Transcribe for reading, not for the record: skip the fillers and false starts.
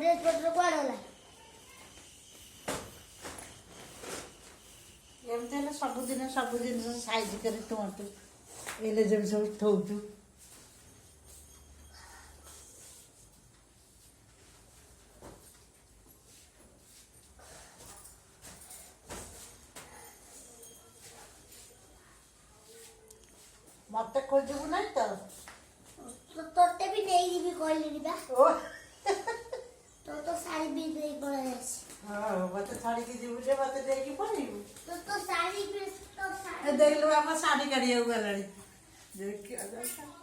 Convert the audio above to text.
dress पत्र कुआडे गला एमती है सब जिन साइज कर एले जब सब थोचु मत खोजबू नहीं तो तोते भी नहीं भी कहली बा ओ तो साड़ी भी दे पड़ा है हां मत छाड़ी के जीव जे मत दे की पड़ीबू तो साड़ी भी तो साड़ी देख लो आप साड़ी करिए गलड़ी देख के आ